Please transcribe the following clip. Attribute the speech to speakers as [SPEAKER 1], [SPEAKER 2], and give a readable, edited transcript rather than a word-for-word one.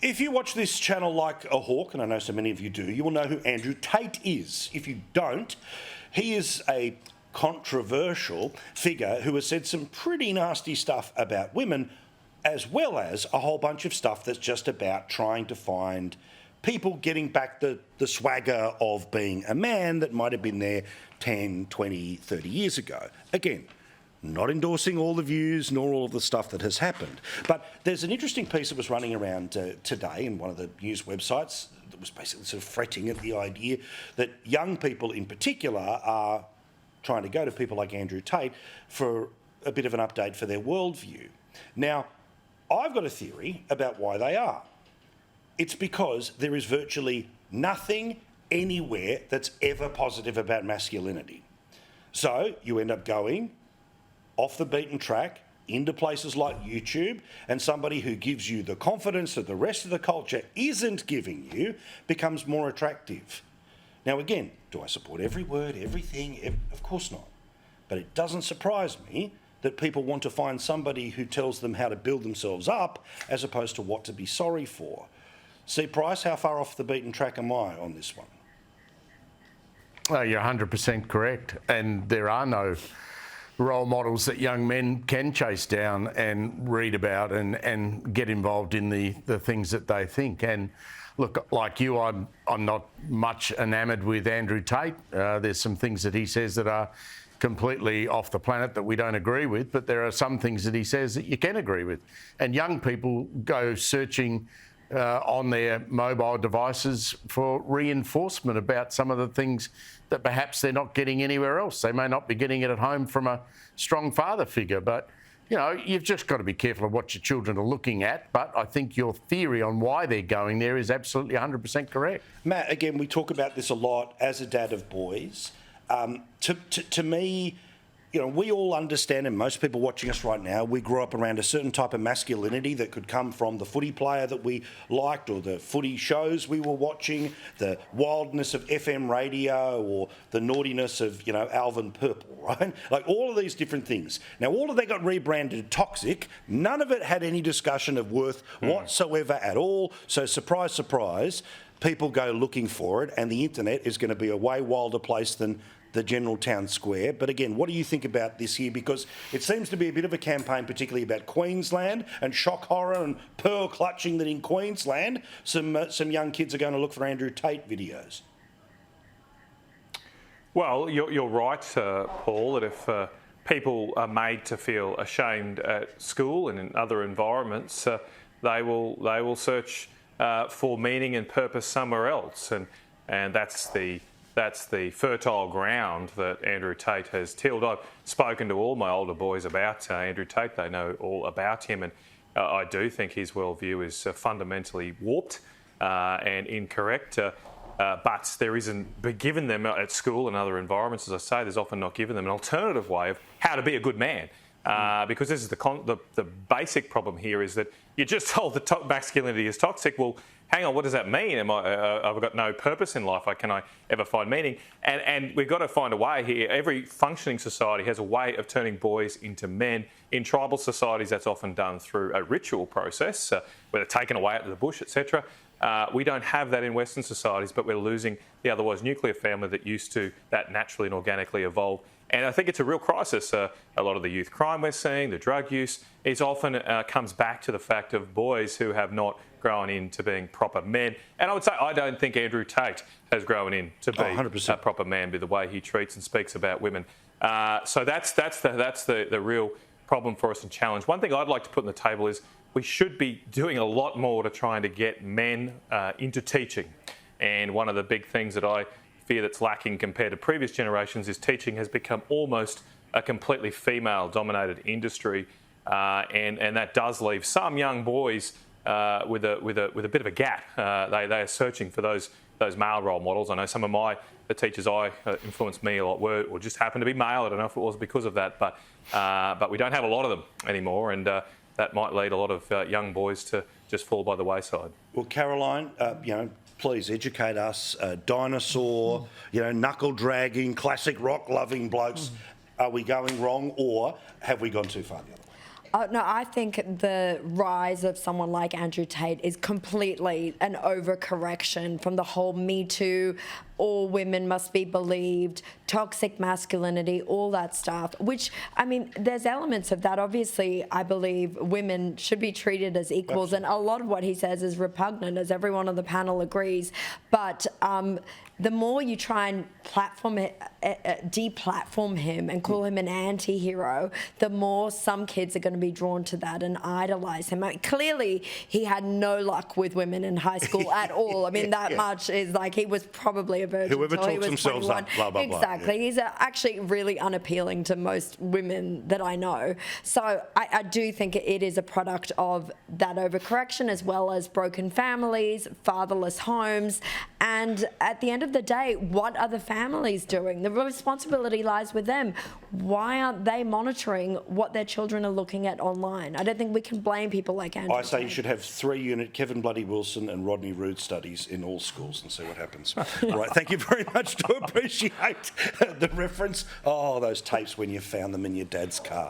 [SPEAKER 1] If you watch this channel like a hawk, and I know so many of you do, you will know who Andrew Tate is. If you don't, he is a controversial figure who has said some pretty nasty stuff about women, as well as a whole bunch of stuff that's just about trying to find people getting back the swagger of being a man that might have been there 10, 20, 30 years ago. Again, not endorsing all the views nor all of the stuff that has happened. But there's an interesting piece that was running around today in one of the news websites that was basically sort of fretting at the idea that young people in particular are trying to go to people like Andrew Tate for a bit of an update for their worldview. Now, I've got a theory about why they are. It's because there is virtually nothing anywhere that's ever positive about masculinity. So you end up going off the beaten track into places like YouTube, and somebody who gives you the confidence that the rest of the culture isn't giving you becomes more attractive. Now again, do I support every word, everything? Of course not. But it doesn't surprise me that people want to find somebody who tells them how to build themselves up as opposed to what to be sorry for. See, Price, how far off the beaten track am I on this one?
[SPEAKER 2] Well, you're 100% correct. And there are no role models that young men can chase down and read about and get involved in the things that they think. And look, like you, I'm not much enamoured with Andrew Tate. There's some things that he says that are completely off the planet that we don't agree with, but there are some things that he says that you can agree with. And young people go searching on their mobile devices for reinforcement about some of the things that perhaps they're not getting anywhere else. They may not be getting it at home from a strong father figure, but you know, you've just got to be careful of what your children are looking at. But I think your theory on why they're going there is absolutely 100% correct.
[SPEAKER 1] Matt, again, we talk about this a lot as a dad of boys. To me, you know, we all understand, and most people watching us right now, we grew up around a certain type of masculinity that could come from the footy player that we liked, or the footy shows we were watching, the wildness of FM radio, or the naughtiness of, you know, Alvin Purple, right? Like all of these different things. Now, all of that got rebranded toxic. None of it had any discussion of worth whatsoever at all. So surprise, surprise, people go looking for it, and the internet is going to be a way wilder place than the general town square. But again, what do you think about this here? Because it seems to be a bit of a campaign, particularly about Queensland and shock horror and pearl clutching, that in Queensland some young kids are going to look for Andrew Tate videos.
[SPEAKER 3] Well, you're right, Paul, that if people are made to feel ashamed at school and in other environments, they will search for meaning and purpose somewhere else, and that's the fertile ground that Andrew Tate has tilled. I've spoken to all my older boys about Andrew Tate. They know all about him, and I do think his worldview is fundamentally warped and incorrect. But there isn't given them at school and other environments, as I say, there's often not given them an alternative way of how to be a good man. Because this is the basic problem here, is that you're just told that masculinity is toxic. Well, hang on, what does that mean? I've got no purpose in life. Can I ever find meaning? And we've got to find a way here. Every functioning society has a way of turning boys into men. In tribal societies, that's often done through a ritual process, where they're taken away out to the bush, etc. We don't have that in Western societies, but we're losing the otherwise nuclear family that naturally and organically evolved. And I think it's a real crisis. A lot of the youth crime we're seeing, the drug use, is often comes back to the fact of boys who have not grown into being proper men. And I would say I don't think Andrew Tate has grown into being a proper man by the way he treats and speaks about women. So that's the real problem for us and challenge. One thing I'd like to put on the table is we should be doing a lot more to trying to get men into teaching. And one of the big things that I fear that's lacking compared to previous generations is teaching has become almost a completely female-dominated industry, and that does leave some young boys with a bit of a gap. They are searching for those male role models. I know some of the teachers influenced me a lot were or just happened to be male. I don't know if it was because of that, but we don't have a lot of them anymore, and that might lead a lot of young boys to just fall by the wayside.
[SPEAKER 1] Well, Caroline, please educate us. Dinosaur, knuckle dragging, classic rock loving blokes. Are we going wrong, or have we gone too far the other way?
[SPEAKER 4] No, I think the rise of someone like Andrew Tate is completely an overcorrection from the whole Me Too, all women must be believed, toxic masculinity, all that stuff, which, I mean, there's elements of that. Obviously, I believe women should be treated as equals, and a lot of what he says is repugnant, as everyone on the panel agrees. But the more you try and deplatform him and call him an anti-hero, the more some kids are going to be drawn to that and idolise him. I mean, clearly, he had no luck with women in high school at all. I mean, that much is like he was probably a virgin.
[SPEAKER 1] Whoever
[SPEAKER 4] till he
[SPEAKER 1] talks
[SPEAKER 4] was
[SPEAKER 1] themselves
[SPEAKER 4] 21.
[SPEAKER 1] up, blah, blah, blah.
[SPEAKER 4] Exactly.
[SPEAKER 1] Yeah.
[SPEAKER 4] He's actually really unappealing to most women that I know. So I do think it is a product of that overcorrection, as well as broken families, fatherless homes. And at the end of the day, what are the families doing? The responsibility lies with them. Why aren't they monitoring what their children are looking at online? I don't think we can blame people like Andrew.
[SPEAKER 1] I say you
[SPEAKER 4] Tate.
[SPEAKER 1] should have 3-unit Kevin Bloody Wilson and Rodney Rood studies in all schools and see what happens. Right, thank you very much. To appreciate the reference. Oh, those tapes when you found them in your dad's car.